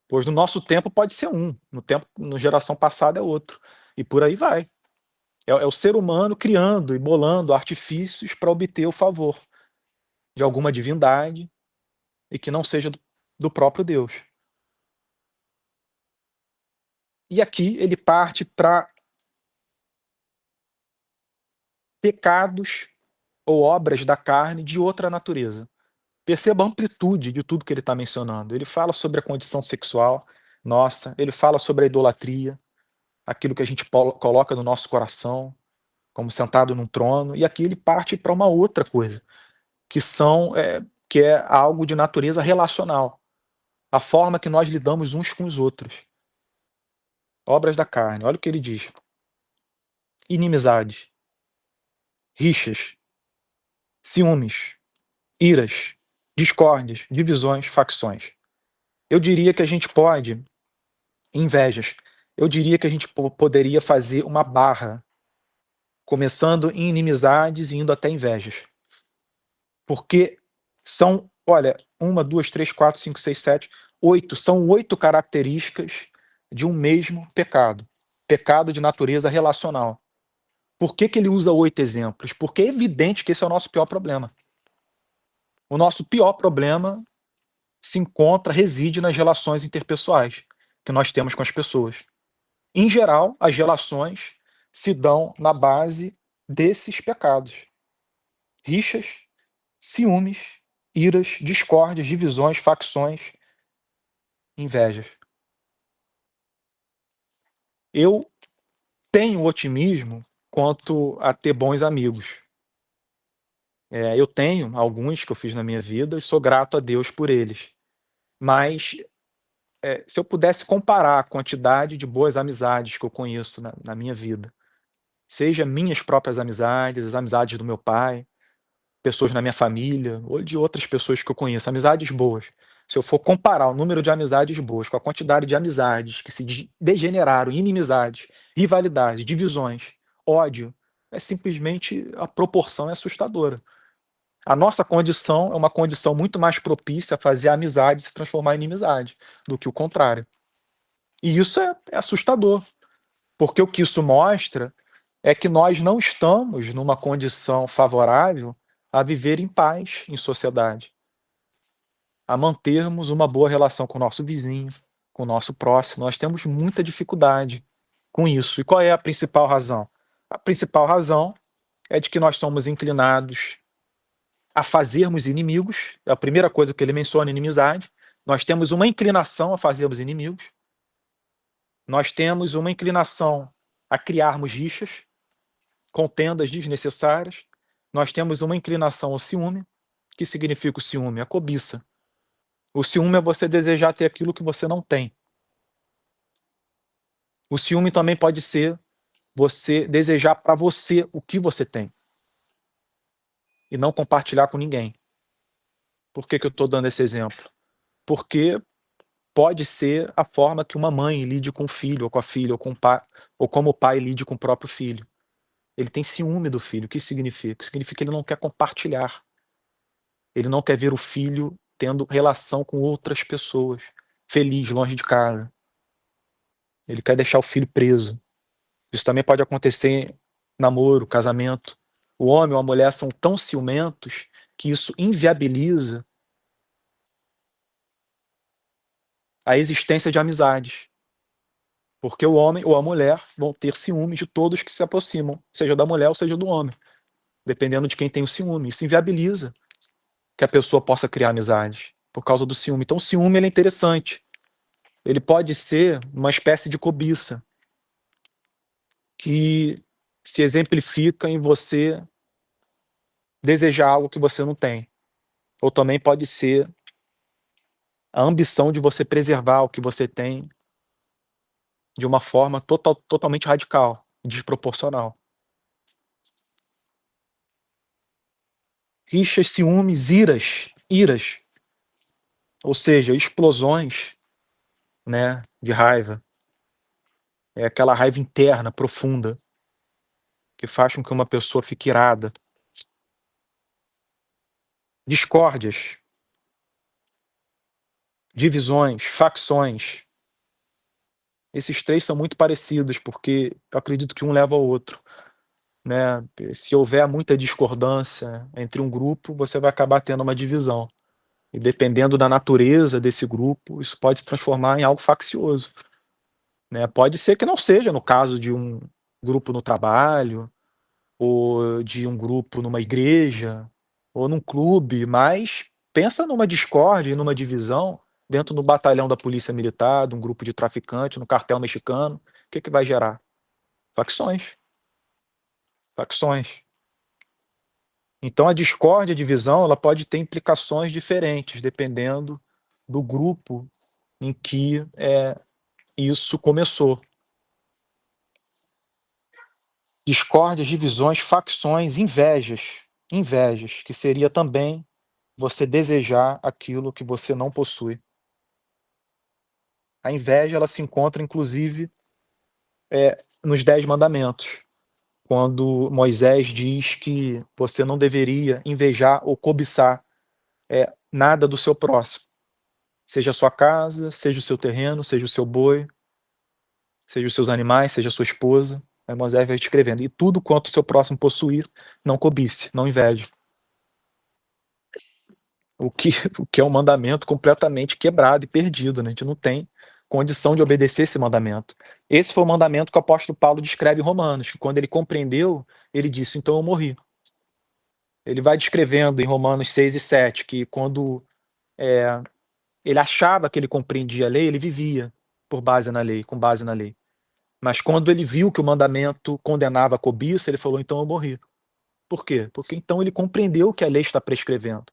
Pois no nosso tempo pode ser um, na geração passada é outro. E por aí vai. É o ser humano criando e bolando artifícios para obter o favor de alguma divindade e que não seja do próprio Deus. E aqui ele parte para pecados ou obras da carne de outra natureza. Perceba a amplitude de tudo que ele está mencionando. Ele fala sobre a condição sexual nossa, ele fala sobre a idolatria, aquilo que a gente coloca no nosso coração, como sentado num trono, e aqui ele parte para uma outra coisa, que é algo de natureza relacional, a forma que nós lidamos uns com os outros. Obras da carne, olha o que ele diz: inimizades, rixas, ciúmes, iras, discórdias, divisões, facções. Eu diria que a gente pode invejas. Eu diria que a gente poderia fazer uma barra, começando em inimizades e indo até invejas. Porque são, olha, uma, 2, 3, 4, 5, 6, 7, 8. São 8 características de um mesmo pecado. Pecado de natureza relacional. Por que, que ele usa 8 exemplos? Porque é evidente que esse é o nosso pior problema. O nosso pior problema reside nas relações interpessoais que nós temos com as pessoas. Em geral, as relações se dão na base desses pecados: rixas, ciúmes, iras, discórdias, divisões, facções, invejas. Eu tenho otimismo quanto a ter bons amigos. Eu tenho alguns que eu fiz na minha vida e sou grato a Deus por eles. Mas, se eu pudesse comparar a quantidade de boas amizades que eu conheço na minha vida, seja minhas próprias amizades, as amizades do meu pai, pessoas na minha família ou de outras pessoas que eu conheço, amizades boas. Se eu for comparar o número de amizades boas com a quantidade de amizades que se degeneraram em inimizades, rivalidades, divisões, ódio, é simplesmente a proporção é assustadora. A nossa condição é uma condição muito mais propícia a fazer a amizade se transformar em inimizade, do que o contrário. E isso é assustador, porque o que isso mostra é que nós não estamos numa condição favorável a viver em paz em sociedade, a mantermos uma boa relação com o nosso vizinho, com o nosso próximo. Nós temos muita dificuldade com isso. E qual é a principal razão? A principal razão é de que nós somos inclinados a fazermos inimigos, é a primeira coisa que ele menciona, inimizade. Nós temos uma inclinação a fazermos inimigos, nós temos uma inclinação a criarmos rixas, contendas desnecessárias, nós temos uma inclinação ao ciúme. O que significa o ciúme? A cobiça. O ciúme é você desejar ter aquilo que você não tem. O ciúme também pode ser você desejar para você o que você tem e não compartilhar com ninguém. Por que que eu estou dando esse exemplo? Porque pode ser a forma que uma mãe lide com o filho, ou com a filha, ou com o pai, ou como o pai lide com o próprio filho. Ele tem ciúme do filho. O que isso significa? Significa que ele não quer compartilhar. Ele não quer ver o filho tendo relação com outras pessoas, feliz, longe de casa. Ele quer deixar o filho preso. Isso também pode acontecer em namoro, casamento. O homem ou a mulher são tão ciumentos que isso inviabiliza a existência de amizades. Porque o homem ou a mulher vão ter ciúmes de todos que se aproximam, seja da mulher ou seja do homem, dependendo de quem tem o ciúme. Isso inviabiliza que a pessoa possa criar amizade por causa do ciúme. Então, o ciúme ele é interessante. Ele pode ser uma espécie de cobiça que se exemplifica em você desejar algo que você não tem. Ou também pode ser a ambição de você preservar o que você tem de uma forma totalmente radical, desproporcional. Rixas, ciúmes, iras, ou seja, explosões, né, de raiva. É aquela raiva interna, profunda, que faz com que uma pessoa fique irada. Discórdias, divisões, facções. Esses três são muito parecidos, porque eu acredito que um leva ao outro, né. Se houver muita discordância entre um grupo, você vai acabar tendo uma divisão. E dependendo da natureza desse grupo, isso pode se transformar em algo faccioso, né. Pode ser que não seja no caso de um grupo no trabalho, ou de um grupo numa igreja, ou num clube, mas pensa numa discórdia e numa divisão dentro do batalhão da polícia militar, de um grupo de traficante, no cartel mexicano, o que que vai gerar? Facções, facções. Então a discórdia, a divisão, ela pode ter implicações diferentes, dependendo do grupo em que, isso começou. Discórdias, divisões, facções, invejas, que seria também você desejar aquilo que você não possui. A inveja, ela se encontra inclusive, nos 10 mandamentos, quando Moisés diz que você não deveria invejar ou cobiçar, nada do seu próximo, seja a sua casa, seja o seu terreno, seja o seu boi, seja os seus animais, seja a sua esposa. Aí Moisés vai descrevendo: "E tudo quanto o seu próximo possuir, não cobice, não inveje". O que o que é um mandamento completamente quebrado e perdido, né, a gente não tem condição de obedecer esse mandamento. Esse foi o mandamento que o apóstolo Paulo descreve em Romanos, que quando ele compreendeu, ele disse: "Então eu morri". Ele vai descrevendo em Romanos 6 e 7 que quando, ele achava que ele compreendia a lei, ele vivia por base na lei, com base na lei. Mas quando ele viu que o mandamento condenava a cobiça, ele falou: "Então eu morri". Por quê? Porque então ele compreendeu o que a lei está prescrevendo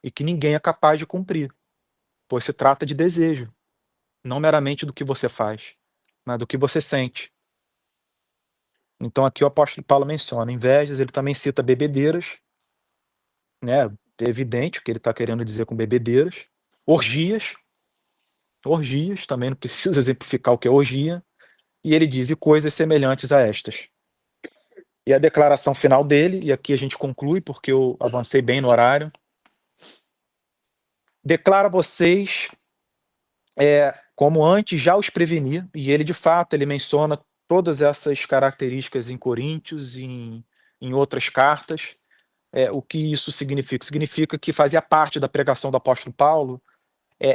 e que ninguém é capaz de cumprir, pois se trata de desejo, não meramente do que você faz, mas do que você sente. Então aqui o apóstolo Paulo menciona invejas, ele também cita bebedeiras, né, é evidente o que ele está querendo dizer com bebedeiras, orgias, orgias, também não preciso exemplificar o que é orgia, e ele diz: "E coisas semelhantes a estas". E a declaração final dele, e aqui a gente conclui, porque eu avancei bem no horário: "Declaro a vocês, como antes já os preveni", e ele de fato, ele menciona todas essas características em Coríntios, em outras cartas. O que isso significa? Significa que fazia parte da pregação do apóstolo Paulo,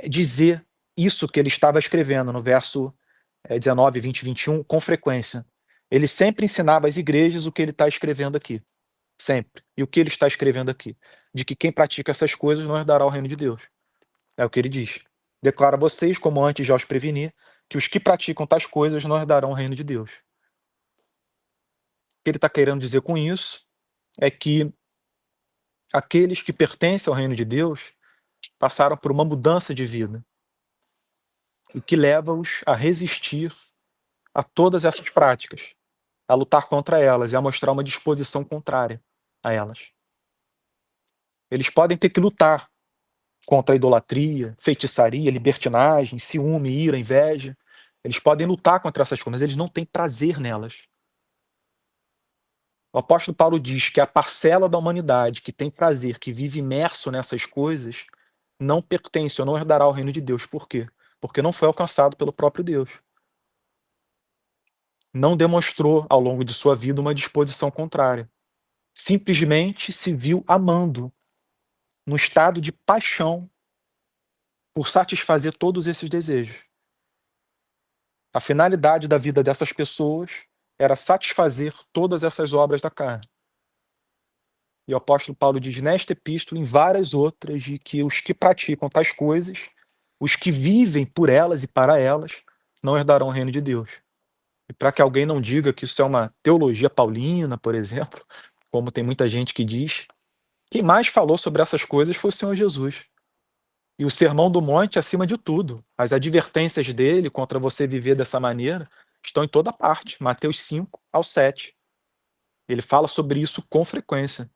dizer isso que ele estava escrevendo no verso 19, 20 e 21 com frequência. Ele sempre ensinava às igrejas o que ele está escrevendo aqui, sempre. E o que ele está escrevendo aqui? De que quem pratica essas coisas não herdará o reino de Deus. É o que ele diz. Declaro a vocês, como antes já os preveni, que os que praticam tais coisas não herdarão o reino de Deus. O que ele está querendo dizer com isso é que aqueles que pertencem ao reino de Deus passaram por uma mudança de vida, o que leva-os a resistir a todas essas práticas, a lutar contra elas e a mostrar uma disposição contrária a elas. Eles podem ter que lutar contra a idolatria, feitiçaria, libertinagem, ciúme, ira, inveja. Eles podem lutar contra essas coisas, mas eles não têm prazer nelas. O apóstolo Paulo diz que a parcela da humanidade que tem prazer, que vive imerso nessas coisas, não pertence ou não herdará o reino de Deus. Por quê? Porque não foi alcançado pelo próprio Deus. Não demonstrou ao longo de sua vida uma disposição contrária. Simplesmente se viu amando, no estado de paixão, por satisfazer todos esses desejos. A finalidade da vida dessas pessoas era satisfazer todas essas obras da carne. E o apóstolo Paulo diz nesta epístola, em várias outras, de que os que praticam tais coisas, os que vivem por elas e para elas, não herdarão o reino de Deus. E para que alguém não diga que isso é uma teologia paulina, por exemplo, como tem muita gente que diz, quem mais falou sobre essas coisas foi o Senhor Jesus. E o Sermão do Monte, acima de tudo. As advertências dele contra você viver dessa maneira estão em toda parte. Mateus 5 ao 7. Ele fala sobre isso com frequência.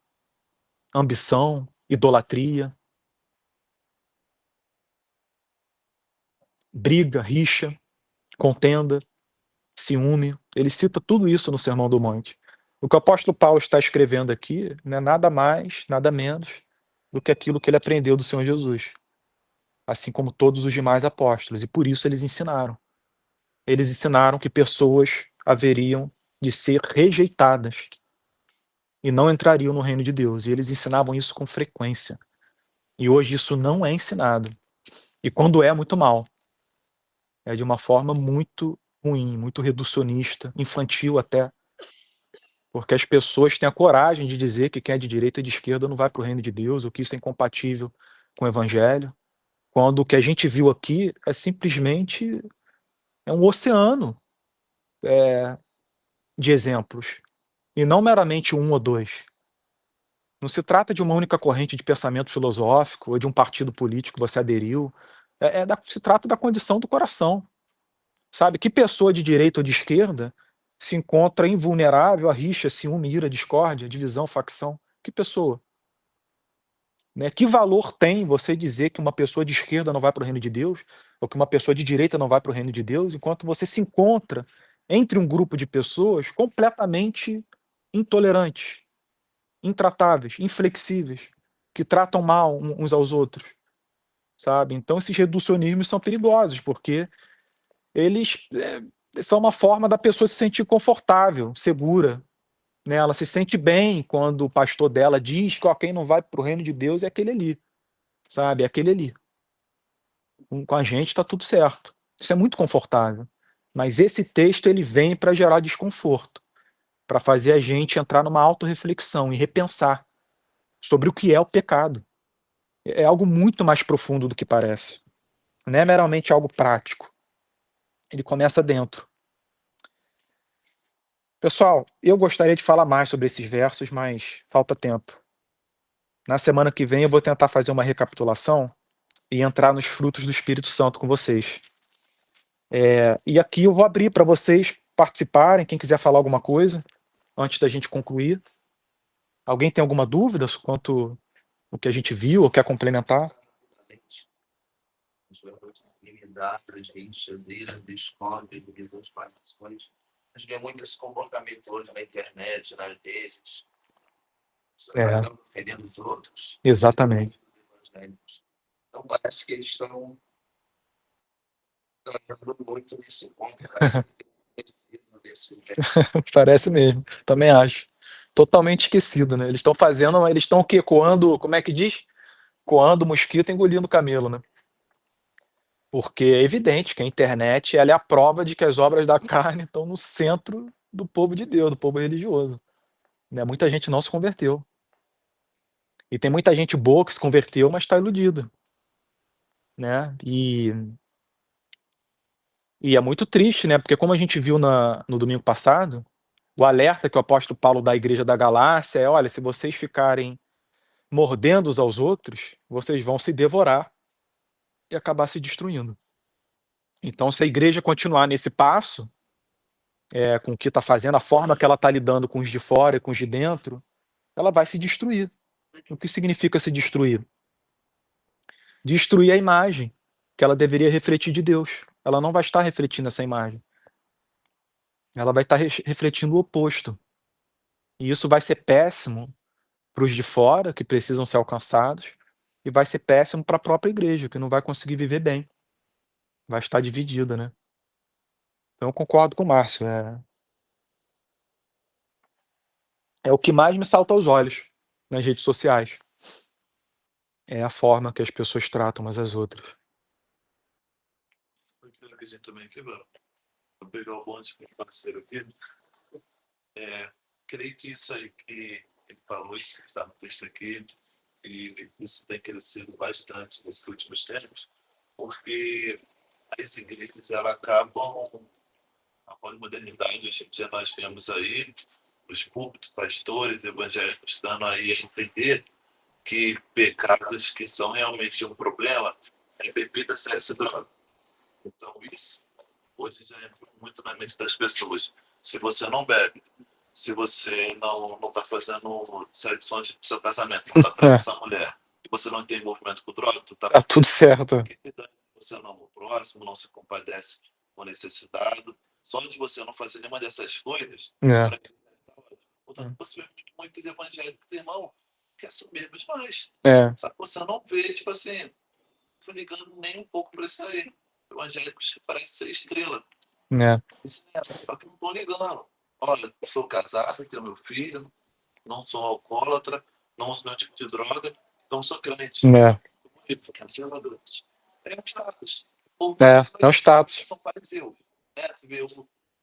Ambição, idolatria, briga, rixa, contenda, ciúme. Ele cita tudo isso no Sermão do Monte. O que o apóstolo Paulo está escrevendo aqui não é nada mais, nada menos do que aquilo que ele aprendeu do Senhor Jesus, assim como todos os demais apóstolos, e por isso eles ensinaram. Eles ensinaram que pessoas haveriam de ser rejeitadas e não entrariam no reino de Deus, e eles ensinavam isso com frequência. E hoje isso não é ensinado. E quando é, muito mal. É de uma forma muito ruim, muito reducionista, infantil até, porque as pessoas têm a coragem de dizer que quem é de direita e de esquerda não vai para o reino de Deus, ou que isso é incompatível com o evangelho, quando o que a gente viu aqui é simplesmente um oceano, de exemplos, e não meramente um ou dois. Não se trata de uma única corrente de pensamento filosófico ou de um partido político que você aderiu, se trata da condição do coração, sabe. Que pessoa de direita ou de esquerda se encontra invulnerável a rixa, ciúme, ira, discórdia, divisão, facção? Que pessoa? Né, que valor tem você dizer que uma pessoa de esquerda não vai para o reino de Deus, ou que uma pessoa de direita não vai para o reino de Deus, enquanto você se encontra entre um grupo de pessoas completamente intolerantes, intratáveis, inflexíveis, que tratam mal uns aos outros, sabe. Então esses reducionismos são perigosos, porque eles, são uma forma da pessoa se sentir confortável, segura, né, ela se sente bem quando o pastor dela diz que: "Ó, quem não vai para o reino de Deus é aquele ali", sabe, é aquele ali. Com a gente está tudo certo. Isso é muito confortável. Mas esse texto ele vem para gerar desconforto, para fazer a gente entrar numa autorreflexão e repensar sobre o que é o pecado. É algo muito mais profundo do que parece. Não é meramente algo prático. Ele começa dentro. Pessoal, eu gostaria de falar mais sobre esses versos, mas falta tempo. Na semana que vem eu vou tentar fazer uma recapitulação e entrar nos frutos do Espírito Santo com vocês. E aqui eu vou abrir para vocês participarem, quem quiser falar alguma coisa, antes da gente concluir. Alguém tem alguma dúvida quanto ao que a gente viu ou quer complementar? Rapidamente, os jogadores de lidar para as rixadeiras, discórdias, divisões, facções. A gente vê muito esse comportamento hoje na internet, nas redes, É, ofendendo os outros, exatamente. os evangélicos. Então parece que eles estão trabalhando muito nesse ponto, parece que tem desse Parece mesmo, também acho. Totalmente esquecido, né? Eles estão fazendo, eles estão o quê? Coando, como é que diz? Coando mosquito, engolindo camelo, né? Porque é evidente que a internet ela é a prova de que as obras da carne estão no centro do povo de Deus, do povo religioso, né? Muita gente não se converteu. E tem muita gente boa que se converteu, mas está iludida, né? E é muito triste, né? Porque como a gente viu no domingo passado, o alerta que o apóstolo Paulo dá à igreja da Galácia é: olha, se vocês ficarem mordendo uns aos outros, vocês vão se devorar e acabar se destruindo. Então, se a igreja continuar nesse passo, com o que está fazendo, a forma que ela está lidando com os de fora e com os de dentro, ela vai se destruir. O que significa se destruir? Destruir a imagem que ela deveria refletir de Deus. Ela não vai estar refletindo essa imagem. Ela vai estar refletindo o oposto. E isso vai ser péssimo para os de fora, que precisam ser alcançados, e vai ser péssimo para a própria igreja, que não vai conseguir viver bem. Vai estar dividida, né? Então eu concordo com o Márcio. É o que mais me salta aos olhos nas redes sociais. É a forma que as pessoas tratam umas às outras. Isso foi o que eu acredito também aqui, mano. Vou pegar o bonde com o parceiro aqui. Creio que isso aí que ele falou, isso que está no texto aqui, e isso tem crescido bastante nesses últimos tempos, porque as igrejas elas acabam, a pós-modernidade, hoje em dia nós vemos aí os púlpitos, pastores, evangélicos dando aí a entender que pecados que são realmente um problema é bebida, sexo e droga. Então isso hoje já entrou muito na mente das pessoas. Se você não bebe, se você não está fazendo sexo antes do seu casamento, não está traindo sua mulher, e você não tem envolvimento com droga, tu está Tá tudo certo. você não ama o próximo, não se compadece com o necessitado. Só de você não fazer nenhuma dessas coisas, É, pra ele tá ótimo. Portanto, você vê muitos evangélicos, irmão, que assumir demais. é, Só que você não vê, tipo assim, fui ligando nem um pouco para isso aí. Evangélicos que parecem ser estrela. é, Isso é, só que não estou ligando. Olha, sou casado, tenho meu filho, não sou alcoólatra, não uso nenhum tipo de droga, não sou crente. é, Conservador. É um status. Ou é um status. são fariseus. Né? Você vê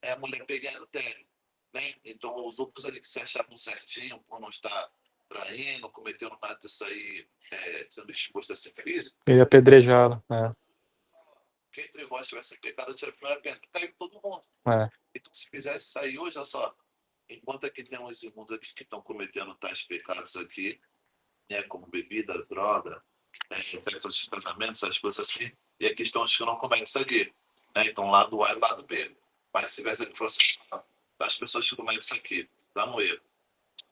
a mulher pegando adultério. Né? Então, os outros ali que se achavam certinho por não estar traindo, cometendo nada disso aí, sendo exposto a ser físico. Ele apedrejá-la. Que entre vós tivesse pecado, tira a primeira pedra. Caiu todo mundo. É. Então, se fizesse sair hoje, olha só, enquanto aqui tem uns irmãos aqui que estão cometendo tais pecados aqui, né, como bebida, droga, sexo de casamento, essas coisas assim, e aqui estão os que não cometem isso aqui. Né? Então, lado A e lado B. Mas se tivesse aqui, fosse das pessoas que cometem isso aqui, dá no erro.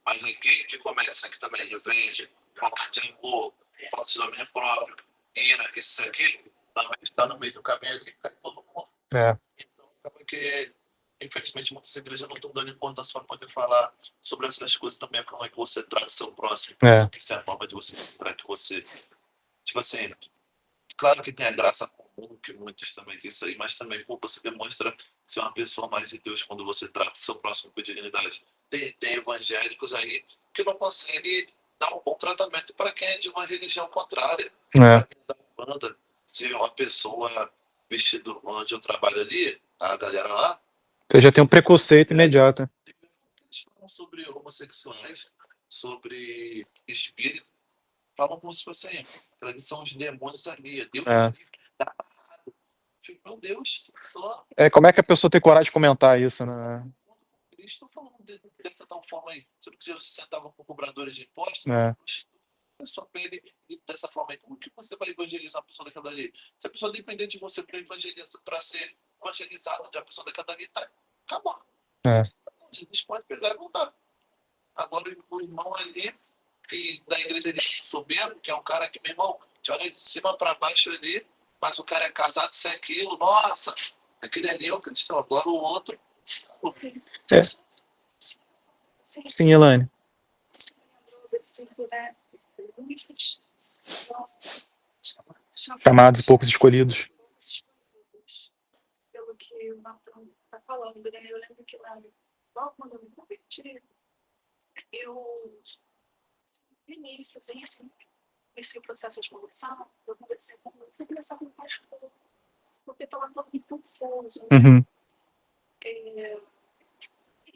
Mas aqui que comete isso aqui também, inveja, falta de amor, falta de domínio próprio, ira, isso aqui, também está no meio do caminho aqui, cai todo mundo. É. Então, acaba que, infelizmente, muitas igrejas não estão dando importância para poder falar sobre essas coisas também, a forma que você trata o seu próximo, que isso é a forma de você, para que você, tipo assim, claro que tem a graça comum, que muitos também têm isso aí, mas também, pô, você demonstra ser uma pessoa mais de Deus quando você trata o seu próximo com dignidade. Tem evangélicos aí que não conseguem dar um bom tratamento para quem é de uma religião contrária, para quem é da banda. Se uma pessoa vestida onde eu trabalho ali, a galera lá, Você já tem um preconceito imediato. eles falam sobre homossexuais, sobre espírito, falam como se fossem, eles são os demônios ali, Deus me livre, tá errado. Meu Deus, só Como é que a pessoa tem coragem de comentar isso, né? eles estão falando dessa tal forma aí. Sendo que Jesus sentava com cobradores de impostos, É. a sua pele dessa forma aí. Como que você vai evangelizar a pessoa daquela ali? Se a pessoa depender de você para ser evangelizada, a pessoa daquela ali tá acabando. É. Jesus pode pegar e voltar. Agora o irmão ali, que da igreja de soberbo, que é um cara que, meu irmão, te olha de cima para baixo ali, mas o cara é casado, isso é aquilo, nossa, aquele ali é o cristão. Agora o outro. É. Sim, Elaine. Chamados, poucos escolhidos. Pelo que o Natan está falando, né? Eu lembro que lá, logo quando eu me converti, eu, no início, assim, esse processo de conversão, eu conversei com o pastor, porque estava todo muito confuso. Uhum. E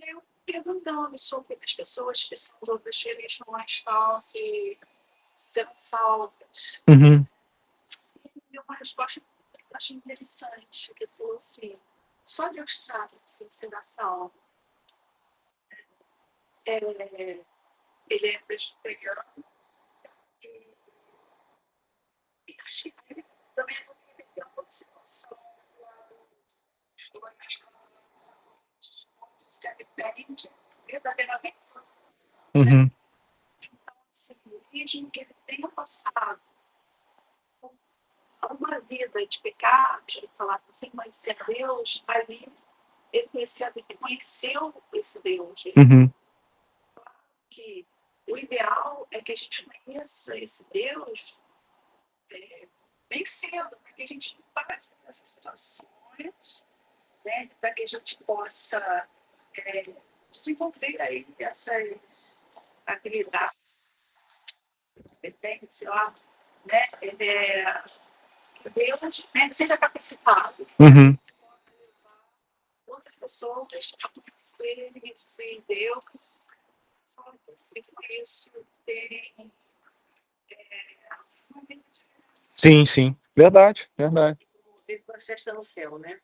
eu perguntando sobre as pessoas que são de outras religiões, tal, se serão salvas. Uhum. E deu uma resposta que eu achei interessante, que ele falou assim, só Deus sabe quem será salvo. Ele é presbiteriano e achei que ele também não ia ter uma situação dos dois onde se arrepende verdadeiramente. Uhum. Então, assim, mesmo que ele tenha passado uma vida de pecado, ele falava assim, conhecer Deus, ali ele conheceu esse Deus. Ele Uhum. que o ideal é que a gente conheça esse Deus bem cedo, para que a gente não passe nessas situações, né? Para que a gente possa desenvolver aí essas habilidades, sei lá, né? Deus, né? Seja capacitado. Uhum. Outras pessoas a conhecer esse Deus, e com isso terem uma vida Sim, sim. Verdade, verdade. a festa no céu, né?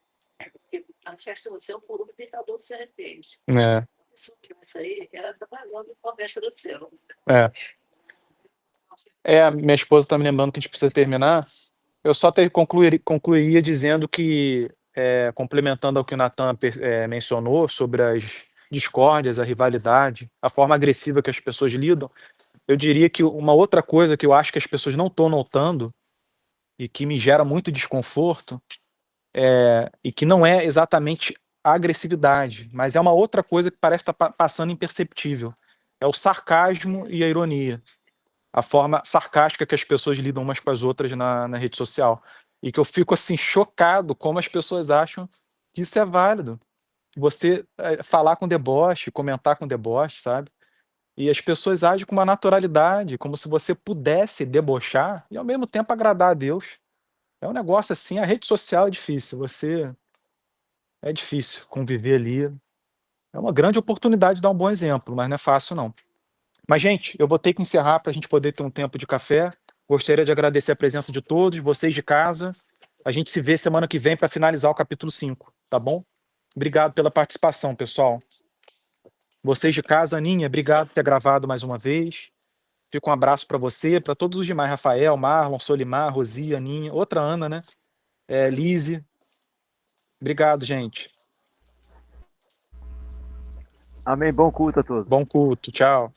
Porque a festa no céu, por um pecador se arrepende. É. A pessoa que vai sair, ela está pagando com a festa do céu. Minha esposa tá me lembrando que a gente precisa terminar. Eu só concluiria dizendo que, complementando ao que o Natan mencionou sobre as discórdias, a rivalidade, a forma agressiva que as pessoas lidam, eu diria que uma outra coisa que eu acho que as pessoas não estão notando e que me gera muito desconforto, e que não é exatamente a agressividade, mas é uma outra coisa que parece estar passando imperceptível. É o sarcasmo e a ironia. A forma sarcástica que as pessoas lidam umas com as outras na rede social. E que eu fico, assim, chocado como as pessoas acham que isso é válido. Você falar com deboche, comentar com deboche, sabe? E as pessoas agem com uma naturalidade, como se você pudesse debochar e ao mesmo tempo agradar a Deus. É um negócio assim, a rede social é difícil, é difícil conviver ali. É uma grande oportunidade de dar um bom exemplo, mas não é fácil não. Mas, gente, eu vou ter que encerrar para a gente poder ter um tempo de café. Gostaria de agradecer a presença de todos, vocês de casa. A gente se vê semana que vem para finalizar o capítulo 5, tá bom? Obrigado pela participação, pessoal. Vocês de casa, Aninha, obrigado por ter gravado mais uma vez. Fica um abraço para você, para todos os demais, Rafael, Marlon, Solimar, Rosia, Aninha, outra Ana, né? Lise. Obrigado, gente. Amém. Bom culto a todos. Bom culto. Tchau.